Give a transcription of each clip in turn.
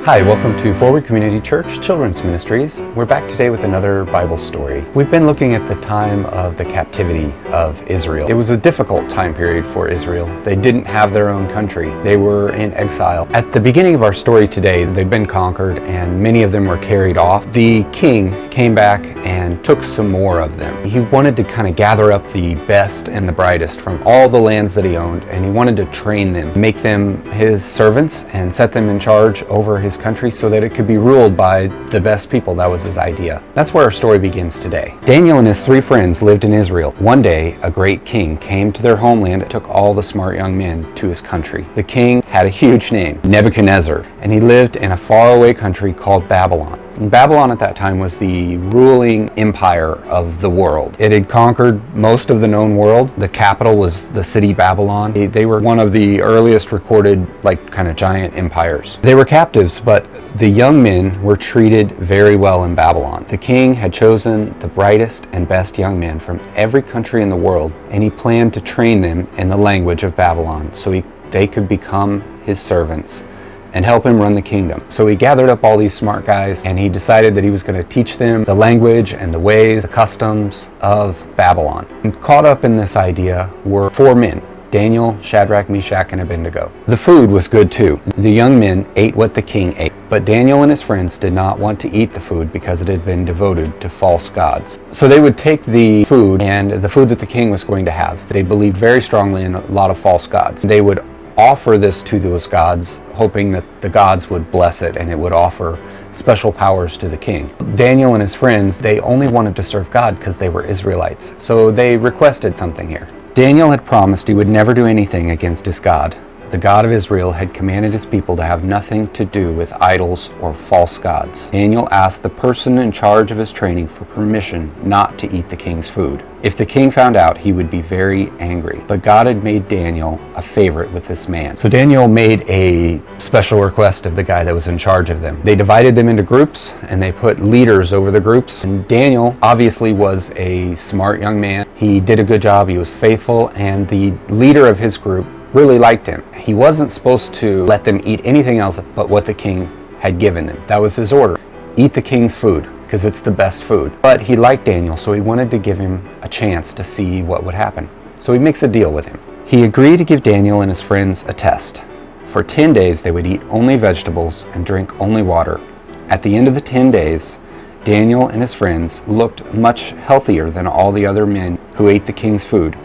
Hi, welcome to Forward Community Church Children's Ministries. We're back today with another Bible story. We've been looking at the time of the captivity of Israel. It was a difficult time period for Israel. They didn't have their own country. They were in exile. At the beginning of our story today, they'd been conquered and many of them were carried off. The king came back and took some more of them. He wanted to kind of gather up the best and the brightest from all the lands that he owned, and he wanted to train them, make them his servants and set them in charge over his country so that it could be ruled by the best people. That was his idea. That's where our story begins today. Daniel and his 3 friends lived in Israel. One day, a great king came to their homeland and took all the smart young men to his country. The king had a huge name, Nebuchadnezzar, and he lived in a faraway country called Babylon. And Babylon at that time was the ruling empire of the world. It had conquered most of the known world. The capital was the city Babylon. They were one of the earliest recorded kind of giant empires. They were captives, but the young men were treated very well in Babylon. The king had chosen the brightest and best young men from every country in the world, and he planned to train them in the language of Babylon so they could become his servants and help him run the kingdom. So he gathered up all these smart guys and he decided that he was going to teach them the language and the ways, the customs of Babylon. And caught up in this idea were 4 men, Daniel, Shadrach, Meshach, and Abednego. The food was good too. The young men ate what the king ate, but Daniel and his friends did not want to eat the food because it had been devoted to false gods. So they would take the food and the food that the king was going to have. They believed very strongly in a lot of false gods. They would offer this to those gods, hoping that the gods would bless it and it would offer special powers to the king. Daniel and his friends, they only wanted to serve God because they were Israelites, so they requested something here. Daniel had promised he would never do anything against his God. The God of Israel had commanded his people to have nothing to do with idols or false gods. Daniel asked the person in charge of his training for permission not to eat the king's food. If the king found out, he would be very angry. But God had made Daniel a favorite with this man. So Daniel made a special request of the guy that was in charge of them. They divided them into groups and they put leaders over the groups. And Daniel obviously was a smart young man. He did a good job. He was faithful, and the leader of his group really liked him. He wasn't supposed to let them eat anything else but what the king had given them. That was his order. Eat the king's food because it's the best food. But he liked Daniel, so he wanted to give him a chance to see what would happen. So he makes a deal with him. He agreed to give Daniel and his friends a test. For 10 days they would eat only vegetables and drink only water. At the end of the 10 days, Daniel and his friends looked much healthier than all the other men who ate the king's food.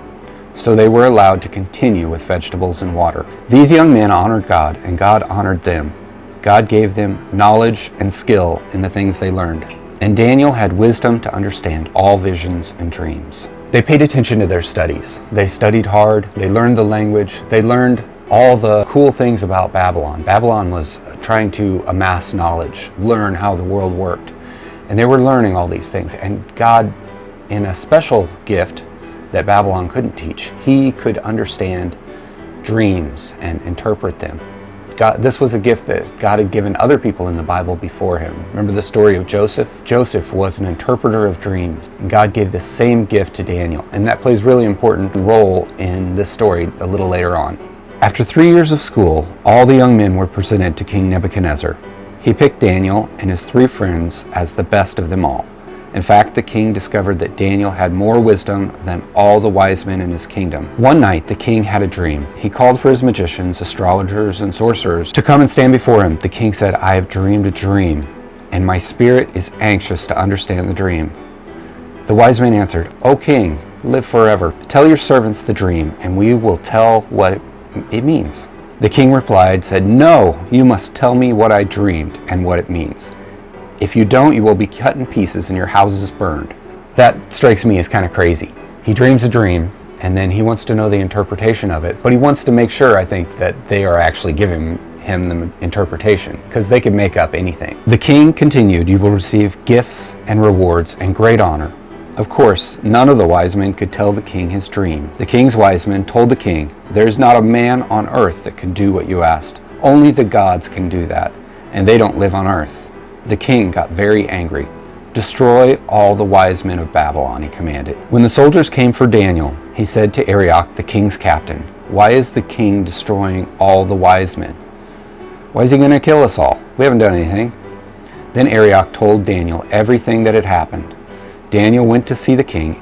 So they were allowed to continue with vegetables and water. These young men honored God, and God honored them. God gave them knowledge and skill in the things they learned. And Daniel had wisdom to understand all visions and dreams. They paid attention to their studies. They studied hard. They learned the language. They learned all the cool things about Babylon. Babylon was trying to amass knowledge, learn how the world worked. And they were learning all these things. And God, in a special gift that Babylon couldn't teach, he could understand dreams and interpret them. This was a gift that God had given other people in the Bible before him. Remember the story of Joseph? Joseph was an interpreter of dreams, and God gave the same gift to Daniel, and that plays a really important role in this story a little later on. After 3 years of school, all the young men were presented to King Nebuchadnezzar. He picked Daniel and his 3 friends as the best of them all. In fact, the king discovered that Daniel had more wisdom than all the wise men in his kingdom. One night, the king had a dream. He called for his magicians, astrologers, and sorcerers to come and stand before him. The king said, "I have dreamed a dream, and my spirit is anxious to understand the dream." The wise men answered, "O king, live forever. Tell your servants the dream, and we will tell what it means." The king replied, "No, you must tell me what I dreamed and what it means. If you don't, you will be cut in pieces and your houses burned." That strikes me as kind of crazy. He dreams a dream, and then he wants to know the interpretation of it, but he wants to make sure, I think, that they are actually giving him the interpretation, because they could make up anything. The king continued, "You will receive gifts and rewards and great honor." Of course, none of the wise men could tell the king his dream. The king's wise men told the king, "There is not a man on earth that can do what you asked. Only the gods can do that, and they don't live on earth." The king got very angry. "Destroy all the wise men of Babylon," he commanded. When the soldiers came for Daniel, he said to Arioch, the king's captain, "Why is the king destroying all the wise men?" Why is he going to kill us all? We haven't done anything. Then Arioch told Daniel everything that had happened. Daniel went to see the king.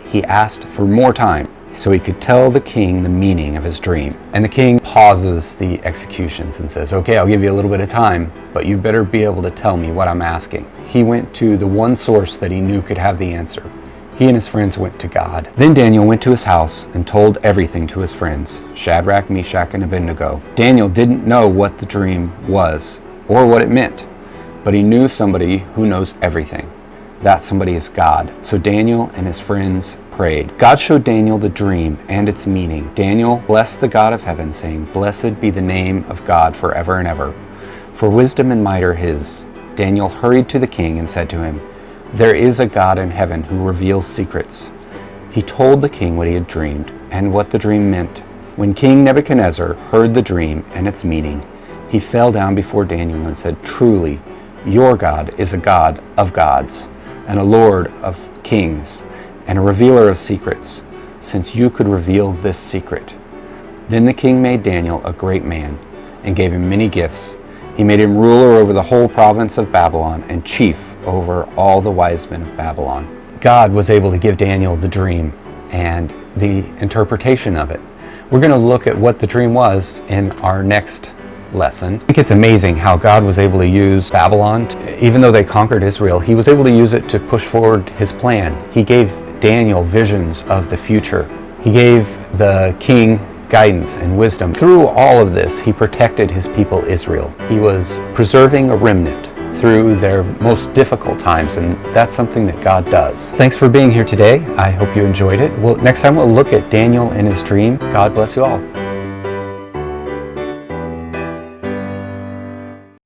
He asked for more time so he could tell the king the meaning of his dream. And the king pauses the executions and says, okay, I'll give you a little bit of time, but you better be able to tell me what I'm asking. He went to the one source that he knew could have the answer. He and his friends went to God. Then Daniel went to his house and told everything to his friends, Shadrach, Meshach, and Abednego. Daniel didn't know what the dream was or what it meant, but he knew somebody who knows everything. That somebody is God. So Daniel and his friends prayed. God showed Daniel the dream and its meaning. Daniel blessed the God of heaven, saying, Blessed be the name of God forever and ever. For wisdom and might are his. Daniel hurried to the king and said to him, There is a God in heaven who reveals secrets. He told the king what he had dreamed and what the dream meant. When King Nebuchadnezzar heard the dream and its meaning, he fell down before Daniel and said, Truly, your God is a God of gods and a Lord of kings and a revealer of secrets, since you could reveal this secret. Then the king made Daniel a great man and gave him many gifts. He made him ruler over the whole province of Babylon and chief over all the wise men of Babylon. God was able to give Daniel the dream and the interpretation of it. We're going to look at what the dream was in our next lesson. I think it's amazing how God was able to use Babylon. Even though they conquered Israel, he was able to use it to push forward his plan. He gave Daniel visions of the future. He gave the king guidance and wisdom. Through all of this, he protected his people Israel. He was preserving a remnant through their most difficult times, and that's something that God does. Thanks for being here today. I hope you enjoyed it. Next time we'll look at Daniel and his dream. God bless you all.